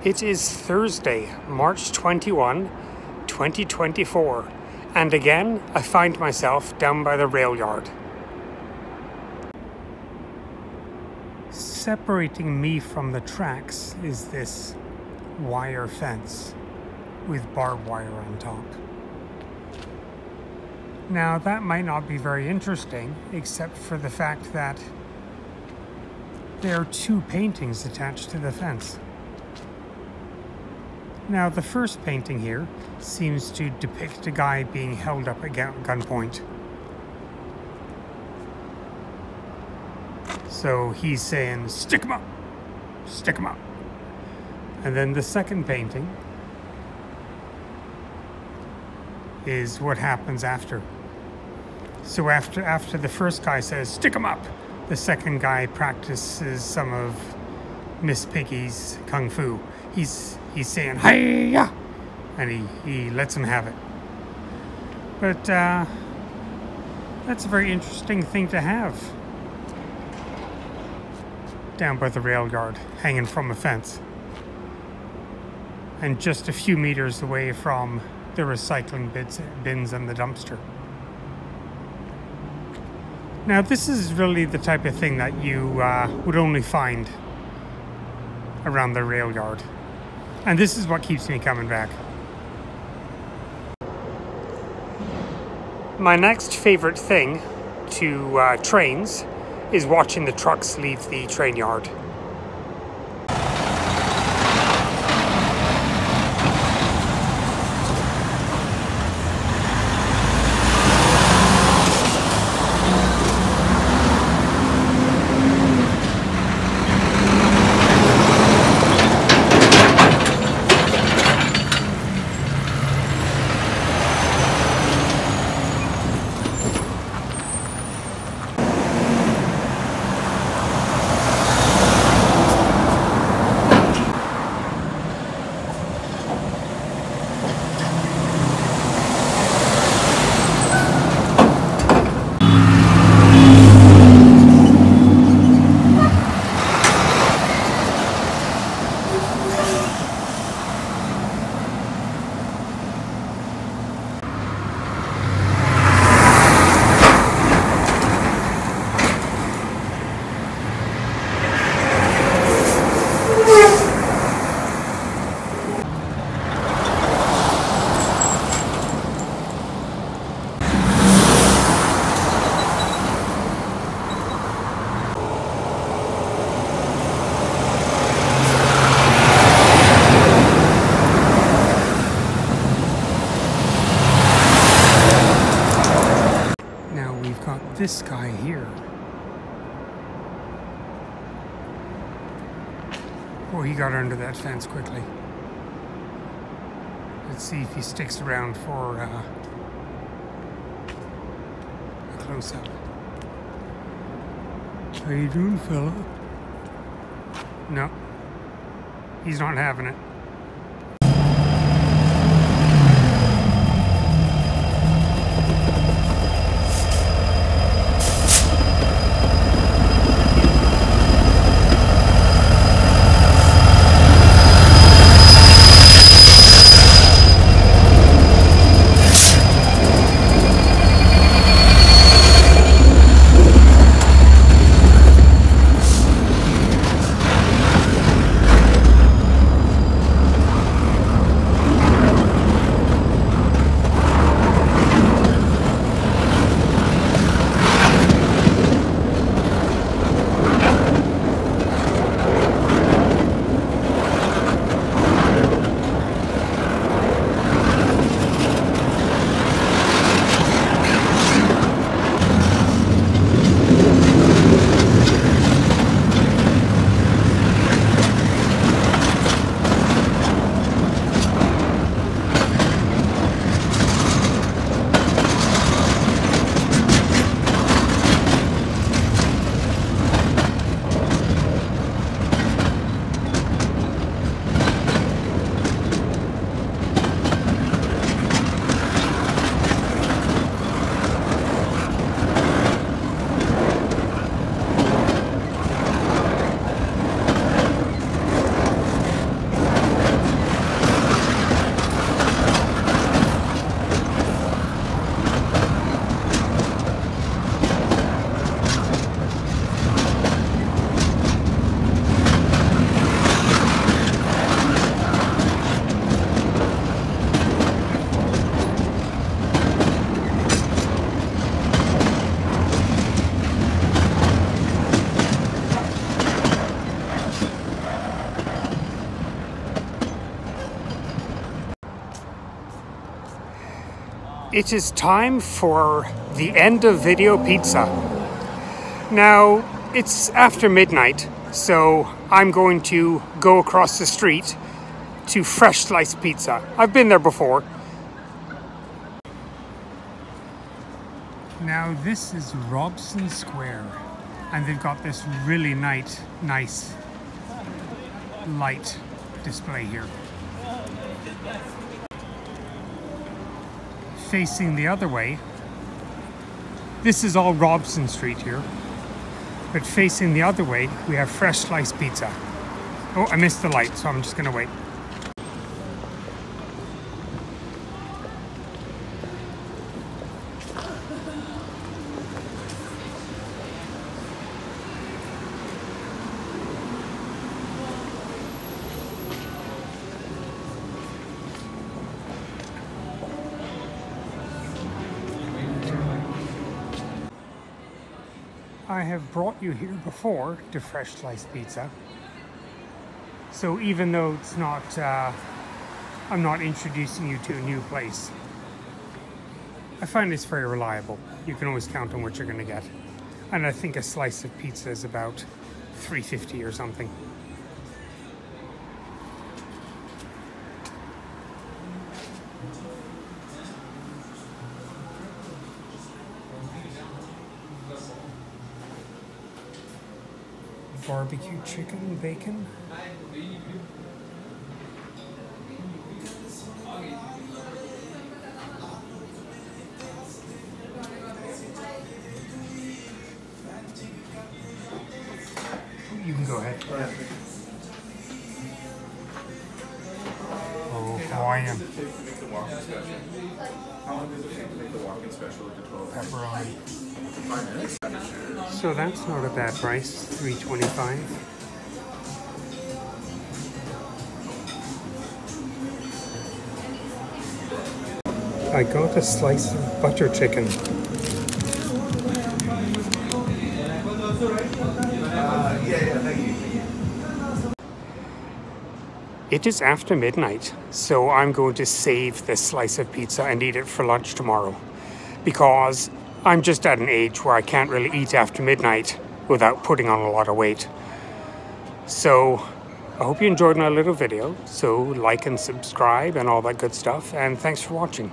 It is Thursday, March 21, 2024, and again I find myself down by the rail yard. Separating me from the tracks is this wire fence with barbed wire on top. Now that might not be very interesting, except for the fact that there are two paintings attached to the fence. Now the first painting here seems to depict a guy being held up at gunpoint. So he's saying, "Stick 'em up! Stick 'em up!" And then the second painting is what happens after. So after the first guy says, "Stick 'em up," the second guy practices some of Miss Piggy's kung fu. He's saying, "Hi-ya!" and he lets him have it. But that's a very interesting thing to have down by the rail yard, hanging from a fence, and just a few meters away from the recycling bins and the dumpster. Now this is really the type of thing that you would only find around the rail yard. And this is what keeps me coming back. My next favorite thing to trains is watching the trucks leave the train yard. This guy here. Oh, he got under that fence quickly. Let's see if he sticks around for a close-up. How you doing, fella? No, he's not having it. It is time for the end of video pizza. Now, it's after midnight, so I'm going to go across the street to Fresh Slice Pizza. I've been there before. Now this is Robson Square, and they've got this really nice light display here. Facing the other way, this is all Robson Street here, but facing the other way we have Fresh Slice Pizza. Oh, I missed the light, so I'm just gonna wait. I have brought you here before to Fresh Slice Pizza, so even though it's not, I'm not introducing you to a new place, I find it's very reliable. You can always count on what you're going to get, and I think a slice of pizza is about $3.50 or something. Barbecue chicken, bacon. You can go ahead. Oh, Hawaiian. Pepperoni. So that's not a bad price, $3.25. I got a slice of butter chicken. It is after midnight, so I'm going to save this slice of pizza and eat it for lunch tomorrow, because I'm just at an age where I can't really eat after midnight without putting on a lot of weight. So I hope you enjoyed my little video. So like and subscribe and all that good stuff. And thanks for watching.